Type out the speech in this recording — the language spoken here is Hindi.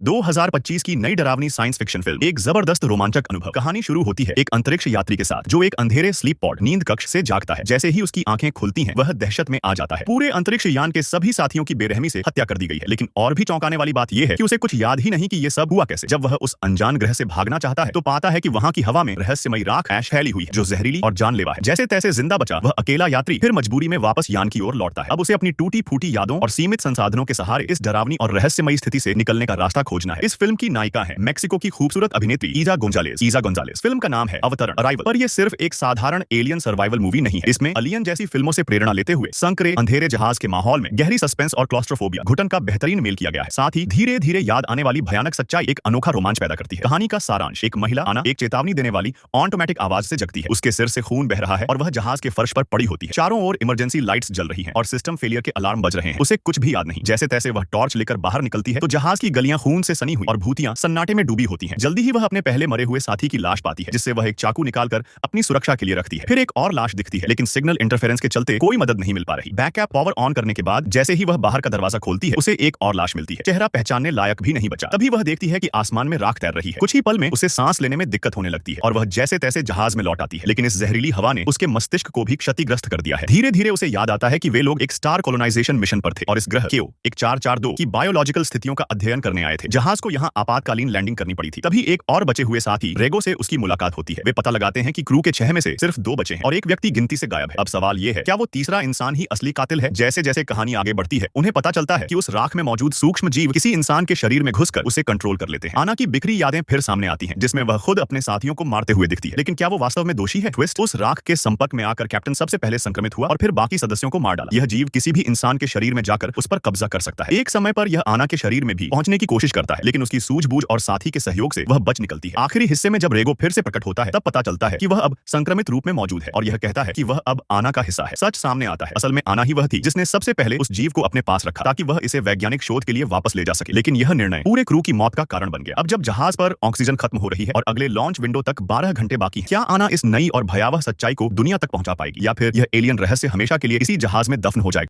2025 की नई डरावनी साइंस फिक्शन फिल्म एक जबरदस्त रोमांचक अनुभव। कहानी शुरू होती है एक अंतरिक्ष यात्री के साथ जो एक अंधेरे स्लीप पॉड नींद कक्ष से जागता है। जैसे ही उसकी आंखें खुलती हैं, वह दहशत में आ जाता है। पूरे अंतरिक्ष यान के सभी साथियों की बेरहमी से हत्या कर दी गई है। लेकिन और भी चौंकाने वाली बात यह है कि उसे कुछ याद ही नहीं कि ये सब हुआ कैसे। जब वह उस अनजान ग्रह से भागना चाहता है तो पाता है कि वहां की हवा में रहस्यमयी राख ऐश फैली हुई है जो जहरीली और जानलेवा है। जैसे तैसे जिंदा बचा वह अकेला यात्री फिर मजबूरी में वापस यान की ओर लौटता है। अब उसे अपनी टूटी फूटी यादों और सीमित संसाधनों के सहारे इस डरावनी और रहस्यमयी स्थिति से निकलने का रास्ता खोजना है। इस फिल्म की नायिका है मेक्सिको की खूबसूरत अभिनेत्री ईजा गोंजालेस। फिल्म का नाम है अवतरण अराइवल। पर यह सिर्फ एक साधारण एलियन सर्वाइवल मूवी नहीं है। इसमें एलियन जैसी फिल्मों से प्रेरणा लेते हुए संकरे अंधेरे जहाज के माहौल में गहरी सस्पेंस और क्लॉस्ट्रोफोबिया घुटन का बेहतरीन मेल किया गया है। साथ ही धीरे धीरे याद आने वाली भयानक सच्चाई एक अनोखा रोमांच पैदा करती है। कहानी का सारांश, एक महिला आना एक चेतावनी देने वाली ऑटोमेटिक आवाज से जगती है। उसके सिर से खून बह रहा है और वह जहाज के फर्श पर पड़ी होती है। चारों ओर इमरजेंसी लाइट्स जल रही हैं और सिस्टम फेलियर के अलार्म बज रहे हैं। उसे कुछ भी याद नहीं। जैसे तैसे वह टॉर्च लेकर बाहर निकलती है तो जहाज की गलियां खून से सनी हुई और भूतियां सन्नाटे में डूबी होती हैं। जल्दी ही वह अपने पहले मरे हुए साथी की लाश पाती है जिससे वह एक चाकू निकालकर अपनी सुरक्षा के लिए रखती है। फिर एक और लाश दिखती है लेकिन सिग्नल इंटरफेरेंस के चलते कोई मदद नहीं मिल पा रही। बैकअप पावर ऑन करने के बाद जैसे ही वह बाहर का दरवाजा खोलती है उसे एक और लाश मिलती है। चेहरा पहचानने लायक भी नहीं बचा। तभी वह देखती है कि आसमान में राख तैर रही है। कुछ ही पल में उसे सांस लेने में दिक्कत होने लगती है और वह जैसे तैसे जहाज में लौट आती है। लेकिन इस जहरीली हवा ने उसके मस्तिष्क को भी क्षतिग्रस्त कर दिया है। धीरे धीरे उसे याद आता है कि वे लोग एक स्टार कोलोनाइजेशन मिशन पर थे और इस ग्रह केओ 1442 की बायोलॉजिकल स्थितियों का अध्ययन करने आए थे। जहाज को यहाँ आपातकालीन लैंडिंग करनी पड़ी थी। तभी एक और बचे हुए साथी रेगो से उसकी मुलाकात होती है। वे पता लगाते हैं कि क्रू के 6 में से सिर्फ 2 बचे हैं और एक व्यक्ति गिनती से गायब है। अब सवाल यह है, क्या वो तीसरा इंसान ही असली कातिल है? जैसे जैसे कहानी आगे बढ़ती है उन्हें पता चलता है कि उस राख में मौजूद सूक्ष्म जीव किसी इंसान के शरीर में घुसकर उसे कंट्रोल कर लेते हैं। आना की बिखरी यादें फिर सामने आती हैं जिसमें वह खुद अपने साथियों को मारते हुए दिखती है। लेकिन क्या वो वास्तव में दोषी है? ट्विस्ट, उस राख के संपर्क में आकर कैप्टन सबसे पहले संक्रमित हुआ और फिर बाकी सदस्यों को मार डाला। यह जीव किसी भी इंसान के शरीर में जाकर उस पर कब्जा कर सकता है। एक समय पर यह आना के शरीर में भी पहुंचने की कोशिश करता है लेकिन उसकी सूझबूझ और साथी के सहयोग से वह बच निकलती है। आखिरी हिस्से में जब रेगो फिर से प्रकट होता है तब पता चलता है कि वह अब संक्रमित रूप में मौजूद है और यह कहता है कि वह अब आना का हिस्सा है। सच सामने आता है, असल में आना ही वह थी जिसने सबसे पहले उस जीव को अपने पास रखा ताकि वह इसे वैज्ञानिक शोध के लिए वापस ले जा सके। लेकिन यह निर्णय पूरे क्रू की मौत का कारण बन गया। अब जब जहाज पर ऑक्सीजन खत्म हो रही है और अगले लॉन्च विंडो तक 12 घंटे बाकी है, क्या आना इस नई और भयावह सच्चाई को दुनिया तक पहुंचा पाएगी या फिर यह एलियन रहस्य हमेशा के लिए इसी जहाज में दफन हो जाएगा?